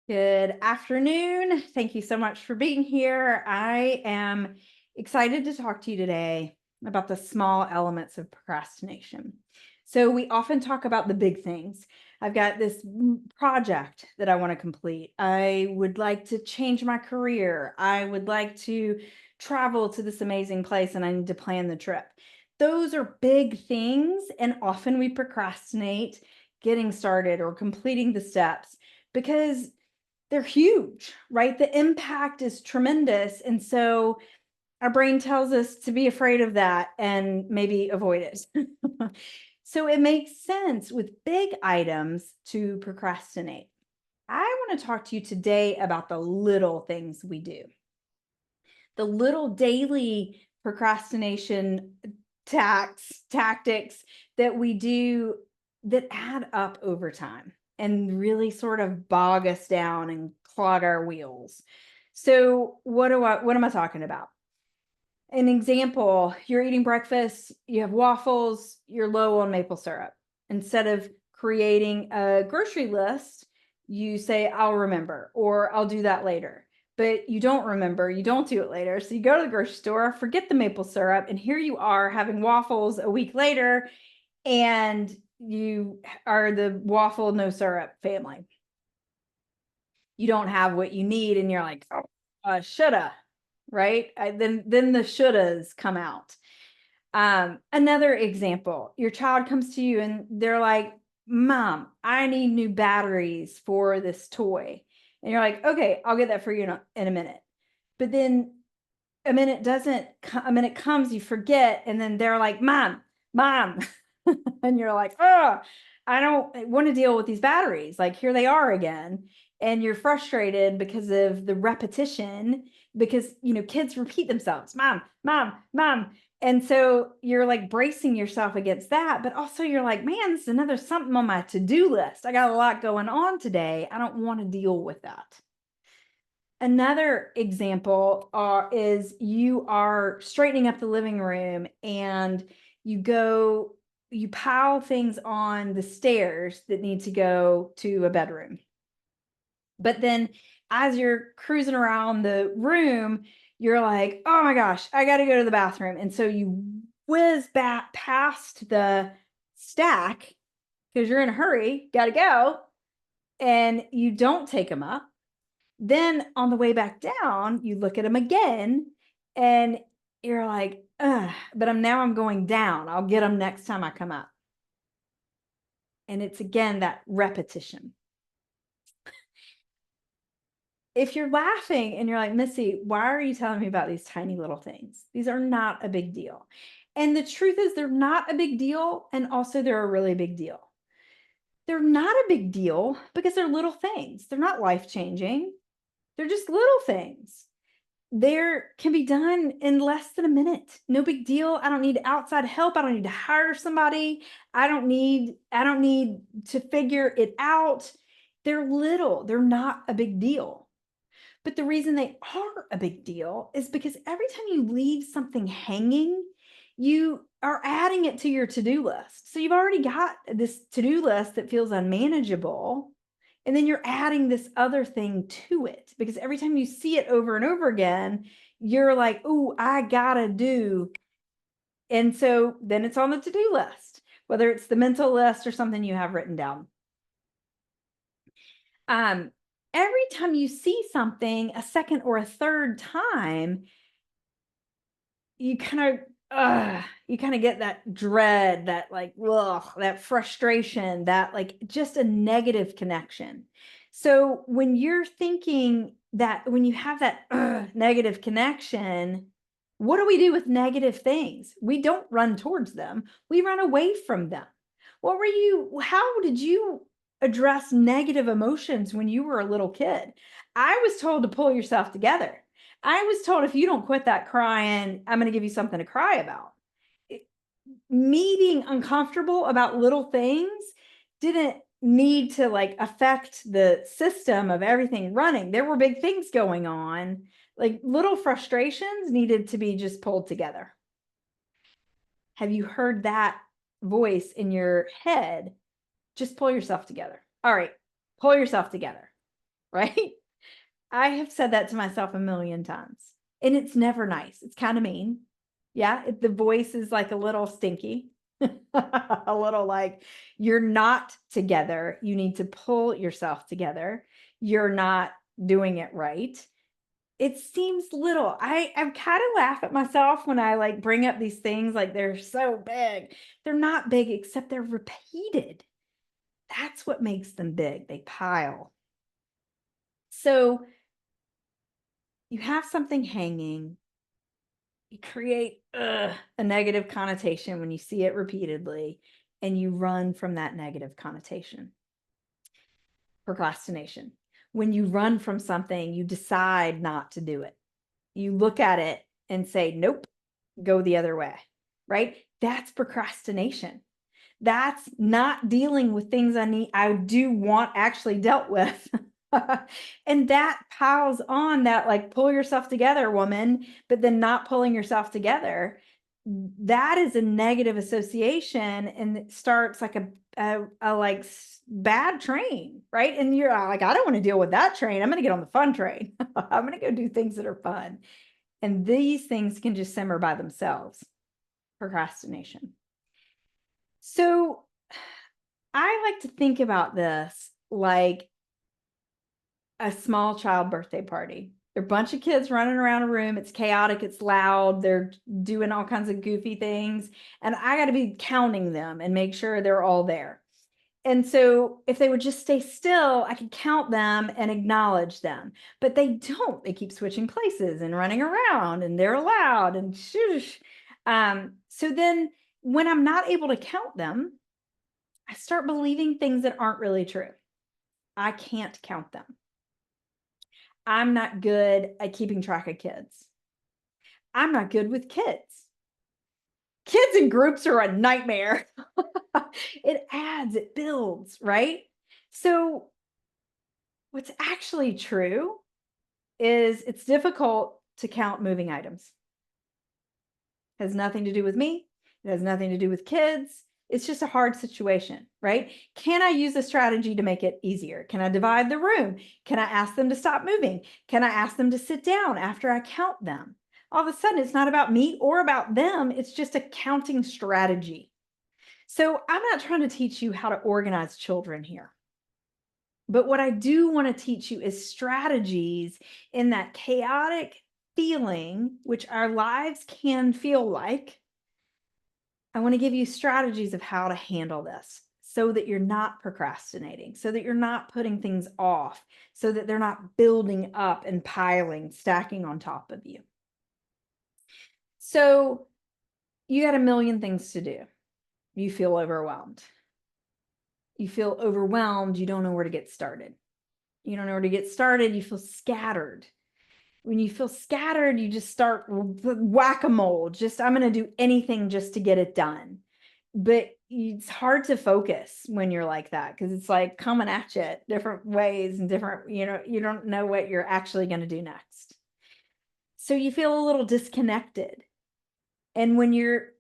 Good afternoon. Thank you so much for being here. I am excited to talk to you today about the small elements of procrastination. So, we often talk about the big things. I've got this project that I want to complete. I would like to change my career. I would like to travel to this amazing place and I need to plan the trip. Those are big things, and often we procrastinate getting started or completing the steps because they're huge, right? The impact is tremendous. And so our brain tells us to be afraid of that and maybe avoid it. So it makes sense with big items to procrastinate. I want to talk to you today about the little things we do, the little daily procrastination tactics that we do that add up over time and really sort of bog us down and clog our wheels. So what am I talking about? An example, you're eating breakfast, you have waffles, you're low on maple syrup. Instead of creating a grocery list, you say, I'll remember, or I'll do that later. But you don't remember, you don't do it later. So you go to the grocery store, forget the maple syrup, and here you are having waffles a week later, and you are the waffle no syrup family. You don't have what you need, and you're like, oh, shoulda, right? Then the shouldas come out. Another example, your child comes to you and they're like, Mom, I need new batteries for this toy. And you're like, okay, I'll get that for you in a minute. But then a minute comes, you forget, and then they're like, Mom. And you're like, oh, I don't want to deal with these batteries. Like, here they are again. And you're frustrated because of the repetition, because kids repeat themselves, mom. And so you're like bracing yourself against that, but also you're like, man, this is another something on my to-do list. I got a lot going on today. I don't want to deal with that. Another example is you are straightening up the living room and you pile things on the stairs that need to go to a bedroom. But then as you're cruising around the room, you're like, oh my gosh, I got to go to the bathroom. And so you whiz back past the stack because you're in a hurry, got to go. And you don't take them up. Then on the way back down, you look at them again and you're like, ugh, but I'm going down. I'll get them next time I come up. And it's again that repetition. If you're laughing and you're like, Missy, why are you telling me about these tiny little things? These are not a big deal. And the truth is, they're not a big deal. And also, they're a really big deal. They're not a big deal because they're little things. They're not life-changing. They're just little things. There can be done in less than a minute. No big deal. I don't need outside help. I don't need to hire somebody. I don't need to figure it out. They're little. They're not a big deal. But the reason they are a big deal is because every time you leave something hanging, you are adding it to your to-do list. So you've already got this to-do list that feels unmanageable. And then you're adding this other thing to it because every time you see it over and over again, you're like, oh, I gotta do. And so then it's on the to-do list, whether it's the mental list or something you have written down. Every time you see something a second or a third time, you kind of get that dread, that like, ugh, that frustration, that like just a negative connection. So when you're thinking that, when you have that negative connection, what do we do with negative things? We don't run towards them. We run away from them. How did you address negative emotions when you were a little kid? I was told to pull yourself together. I was told if you don't quit that crying, I'm going to give you something to cry about. Me being uncomfortable about little things didn't need to like affect the system of everything running. There were big things going on. Like little frustrations needed to be just pulled together. Have you heard that voice in your head? Just pull yourself together. All right, pull yourself together. right? I have said that to myself a million times, and it's never nice. It's kind of mean. Yeah, the voice is like a little stinky, a little like, you're not together. You need to pull yourself together. You're not doing it right. It seems little. I kind of laugh at myself when I like bring up these things like they're so big. They're not big, except they're repeated. That's what makes them big. They pile. So you have something hanging, you create a negative connotation when you see it repeatedly, and you run from that negative connotation. Procrastination. When you run from something, you decide not to do it. You look at it and say, nope, go the other way, right? That's procrastination. That's not dealing with things I do want actually dealt with. And that piles on that, like, pull yourself together, woman, but then not pulling yourself together. That is a negative association, and it starts like a like bad train, right? And you're like, I don't want to deal with that train. I'm going to get on the fun train. I'm going to go do things that are fun. And these things can just simmer by themselves. Procrastination. So I like to think about this like a small child birthday party. There are a bunch of kids running around a room. It's chaotic. It's loud. They're doing all kinds of goofy things. And I got to be counting them and make sure they're all there. And so if they would just stay still, I could count them and acknowledge them. But they don't. They keep switching places and running around, and they're loud and shush. So then when I'm not able to count them, I start believing things that aren't really true. I can't count them. I'm not good at keeping track of kids. I'm not good with kids. Kids in groups are a nightmare. It adds, it builds, right? So what's actually true is it's difficult to count moving items. It has nothing to do with me. It has nothing to do with kids. It's just a hard situation, right? Can I use a strategy to make it easier? Can I divide the room? Can I ask them to stop moving? Can I ask them to sit down after I count them? All of a sudden, it's not about me or about them. It's just a counting strategy. So I'm not trying to teach you how to organize children here. But what I do want to teach you is strategies in that chaotic feeling, which our lives can feel like. I want to give you strategies of how to handle this so that you're not procrastinating, so that you're not putting things off, so that they're not building up and piling, stacking on top of you. So you got a million things to do. You feel overwhelmed. You feel overwhelmed. You don't know where to get started. You don't know where to get started. You feel scattered. When you feel scattered, you just start whack-a-mole. Just, I'm going to do anything just to get it done. But it's hard to focus when you're like that, because it's like coming at you different ways and different, you don't know what you're actually going to do next. So you feel a little disconnected. And when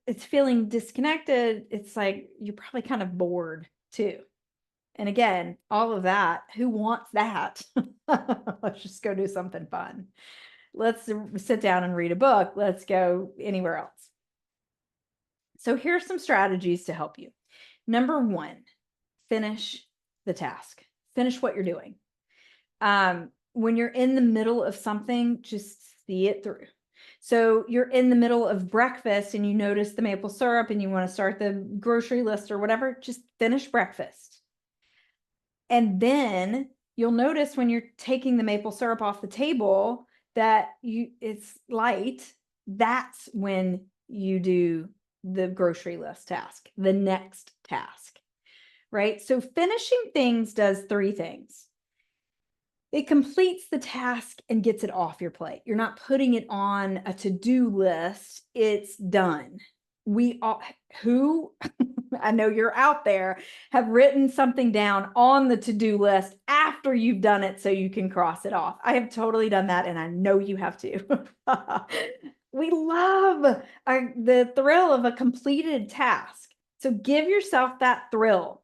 it's feeling disconnected, it's like you're probably kind of bored too. And again, all of that, who wants that? Let's just go do something fun. Let's sit down and read a book. Let's go anywhere else. So here's some strategies to help you. Number one, finish the task. Finish what you're doing. When you're in the middle of something, just see it through. So you're in the middle of breakfast and you notice the maple syrup and you want to start the grocery list or whatever, just finish breakfast. And then you'll notice when you're taking the maple syrup off the table that it's light. That's when you do the grocery list task, the next task, right? So finishing things does three things. It completes the task and gets it off your plate. You're not putting it on a to-do list. It's done. We all, who, I know you're out there, have written something down on the to-do list after you've done it so you can cross it off. I have totally done that, and I know you have too. We love the thrill of a completed task. So give yourself that thrill.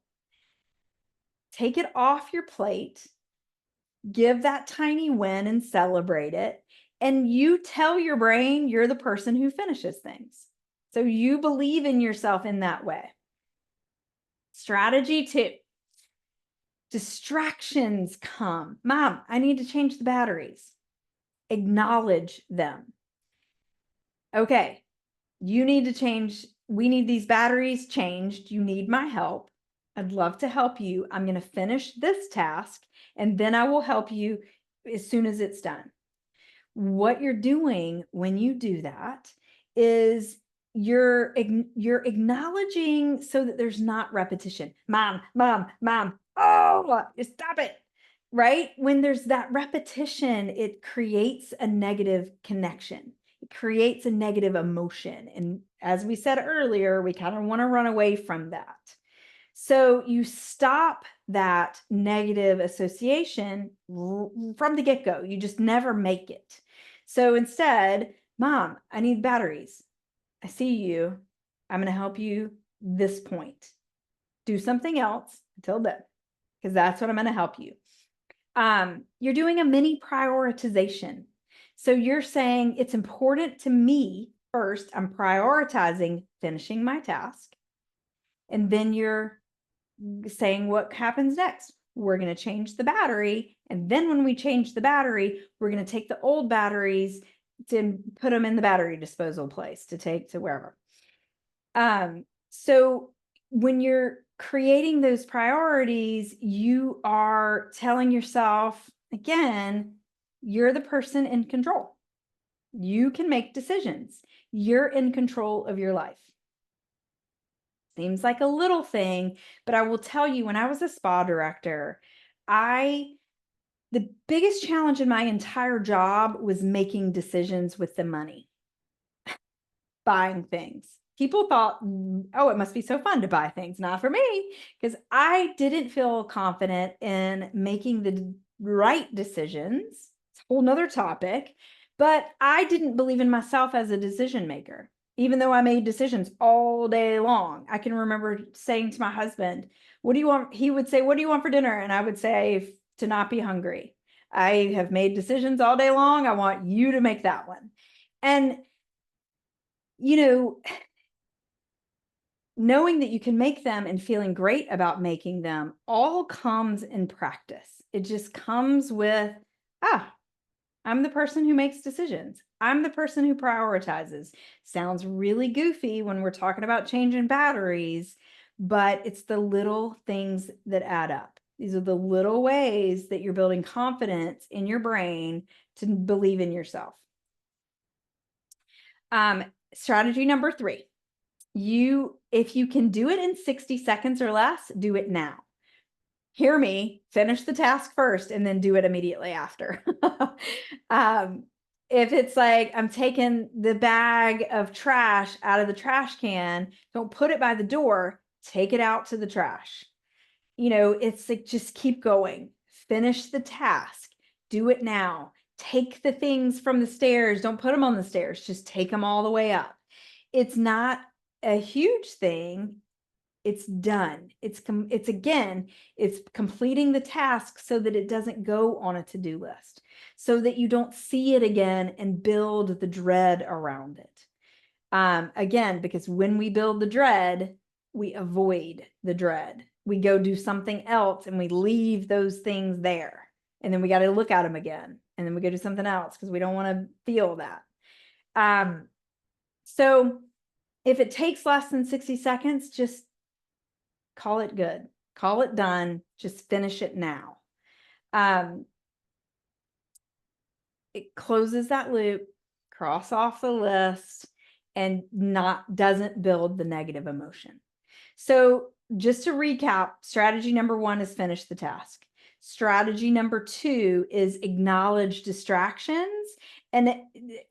Take it off your plate Give that tiny win and celebrate it. And you tell your brain you're the person who finishes things. So you believe in yourself in that way. Strategy 2. Distractions come. Mom, I need to change the batteries. Acknowledge them. Okay, you need to change. We need these batteries changed. You need my help. I'd love to help you. I'm going to finish this task and then I will help you as soon as it's done. What you're doing when you do that is you're acknowledging so that there's not repetition. Mom, mom, mom. Oh, stop it. Right? When there's that repetition, it creates a negative connection. It creates a negative emotion. And as we said earlier, we kind of want to run away from that. So you stop that negative association from the get-go. You just never make it. So instead, Mom, I need batteries. I see you. I'm going to help you this point. Do something else until then, because that's what I'm going to help you. You're doing a mini prioritization. So you're saying it's important to me first. I'm prioritizing finishing my task. And then you're saying what happens next. We're going to change the battery. And then when we change the battery, we're going to take the old batteries to put them in the battery disposal place to take to wherever. So when you're creating those priorities, you are telling yourself, again, you're the person in control. You can make decisions. You're in control of your life. Seems like a little thing, but I will tell you, when I was a spa director, the biggest challenge in my entire job was making decisions with the money, buying things. People thought, oh, it must be so fun to buy things. Not for me, because I didn't feel confident in making the right decisions. It's a whole nother topic, but I didn't believe in myself as a decision maker. Even though I made decisions all day long. I can remember saying to my husband, what do you want? He would say, what do you want for dinner? And I would say, to not be hungry. I have made decisions all day long. I want you to make that one. And, knowing that you can make them and feeling great about making them all comes in practice. It just comes with, I'm the person who makes decisions. I'm the person who prioritizes. Sounds really goofy when we're talking about changing batteries, but it's the little things that add up. These are the little ways that you're building confidence in your brain to believe in yourself. Strategy number 3, if you can do it in 60 seconds or less, do it now. Hear me, finish the task first and then do it immediately after. If it's like, I'm taking the bag of trash out of the trash can, don't put it by the door, take it out to the trash. It's like, just keep going, finish the task, do it now. Take the things from the stairs, don't put them on the stairs, just take them all the way up. It's not a huge thing. It's done. It's completing the task so that it doesn't go on a to-do list, so that you don't see it again and build the dread around it. Again, because when we build the dread, we avoid the dread. We go do something else and we leave those things there. And then we got to look at them again. And then we go do something else because we don't want to feel that. So if it takes less than 60 seconds, just call it good, call it done, just finish it now. It closes that loop, cross off the list, and doesn't build the negative emotion. So just to recap, strategy number 1 is finish the task. Strategy number 2 is acknowledge distractions. And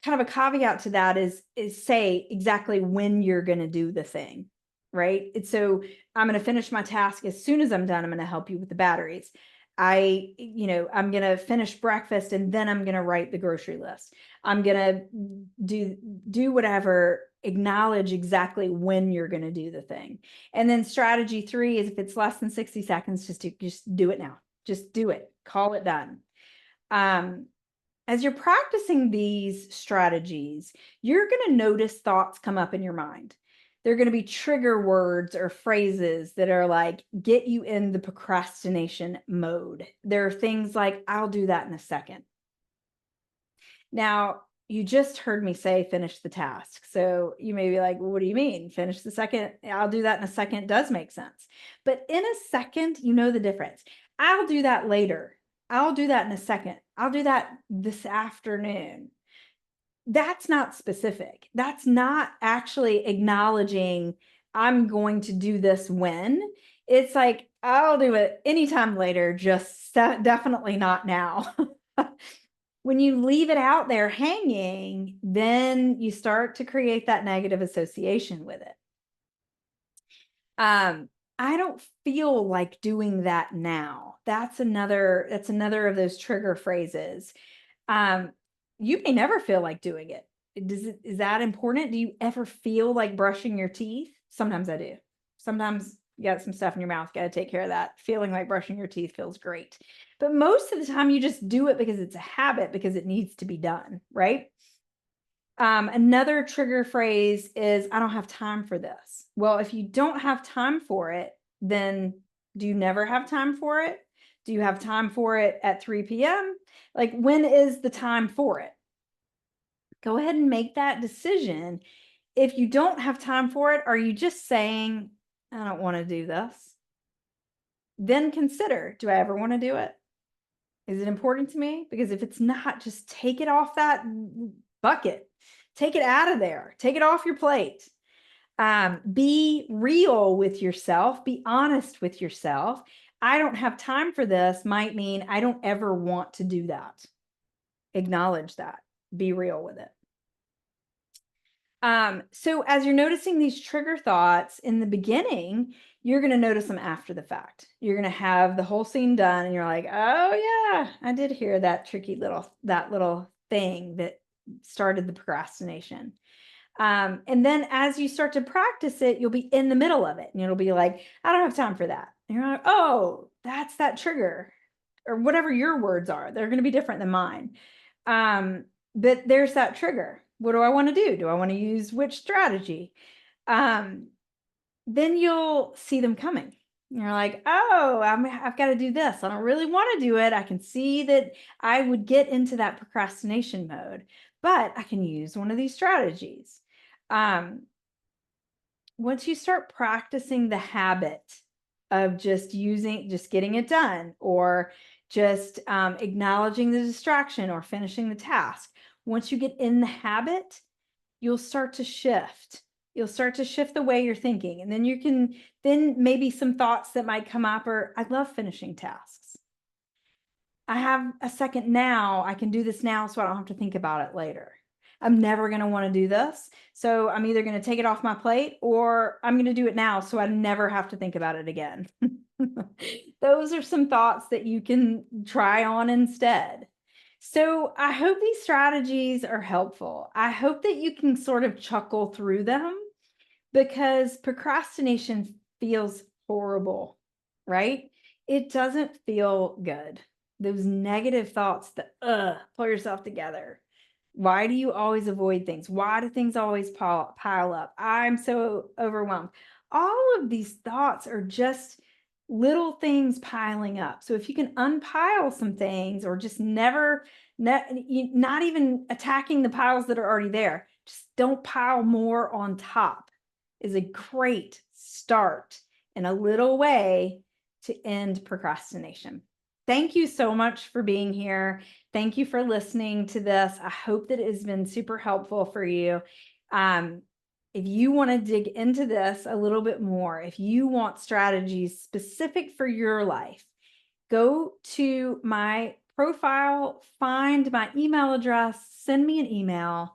kind of a caveat to that is say exactly when you're going to do the thing, right? So I'm going to finish my task. As soon as I'm done, I'm going to help you with the batteries. I'm going to finish breakfast and then I'm going to write the grocery list. I'm going to do whatever, acknowledge exactly when you're going to do the thing. And then strategy 3 is, if it's less than 60 seconds, just do it now. Just do it. Call it done. Um, as you're practicing these strategies, you're going to notice thoughts come up in your mind. They're going to be trigger words or phrases that are like, get you in the procrastination mode. There are things like, I'll do that in a second. Now, you just heard me say finish the task. So you may be like, well, what do you mean? Finish the second? I'll do that in a second does make sense. But in a second, you know the difference. I'll do that later. I'll do that in a second. I'll do that this afternoon. That's not specific. That's not actually acknowledging I'm going to do this when. It's like, I'll do it anytime later, just definitely not now. When you leave it out there hanging, then you start to create that negative association with it. I don't feel like doing that now. That's another of those trigger phrases. You may never feel like doing it. Is that important? Do you ever feel like brushing your teeth? Sometimes I do. Sometimes you got some stuff in your mouth, got to take care of that. Feeling like brushing your teeth feels great. But most of the time you just do it because it's a habit, because it needs to be done, right? Another trigger phrase is, I don't have time for this. Well, if you don't have time for it, then do you never have time for it? Do you have time for it at 3 p.m.? Like, when is the time for it? Go ahead and make that decision. If you don't have time for it, are you just saying, I don't want to do this? Then consider, do I ever want to do it? Is it important to me? Because if it's not, just take it off that bucket. Take it out of there. Take it off your plate. Be real with yourself. Be honest with yourself. I don't have time for this might mean I don't ever want to do that. Acknowledge that. Be real with it. So as you're noticing these trigger thoughts in the beginning, you're going to notice them after the fact. You're going to have the whole scene done and you're like, oh yeah, I did hear that that little thing that started the procrastination. And then as you start to practice it, you'll be in the middle of it and it'll be like, I don't have time for that. And you're like, oh, that's that trigger, or whatever your words are. They're going to be different than mine. But there's that trigger. What do I want to do? Do I want to use which strategy? Then you'll see them coming. You're like, oh, I've got to do this. I don't really want to do it. I can see that I would get into that procrastination mode, but I can use one of these strategies. Once you start practicing the habit of just getting it done, or just acknowledging the distraction or finishing the task, once you get in the habit, you'll start to shift. You'll start to shift the way you're thinking. And then maybe some thoughts that might come up are, I love finishing tasks. I have a second now. I can do this now so I don't have to think about it later. I'm never going to want to do this. So I'm either going to take it off my plate or I'm going to do it now so I never have to think about it again. Those are some thoughts that you can try on instead. So I hope these strategies are helpful. I hope that you can sort of chuckle through them, because procrastination feels horrible, right? It doesn't feel good. Those negative thoughts that, pull yourself together. Why do you always avoid things? Why do things always pile up? I'm so overwhelmed. All of these thoughts are just little things piling up. So if you can unpile some things, or just not even attacking the piles that are already there, just don't pile more on top, is a great start in a little way to end procrastination. Thank you so much for being here. Thank you for listening to this. I hope that it has been super helpful for you. If you want to dig into this a little bit more, if you want strategies specific for your life, go to my profile, find my email address, send me an email,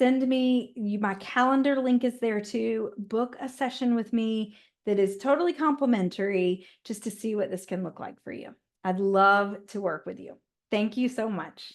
my calendar link is there too. Book a session with me that is totally complimentary, just to see what this can look like for you. I'd love to work with you. Thank you so much.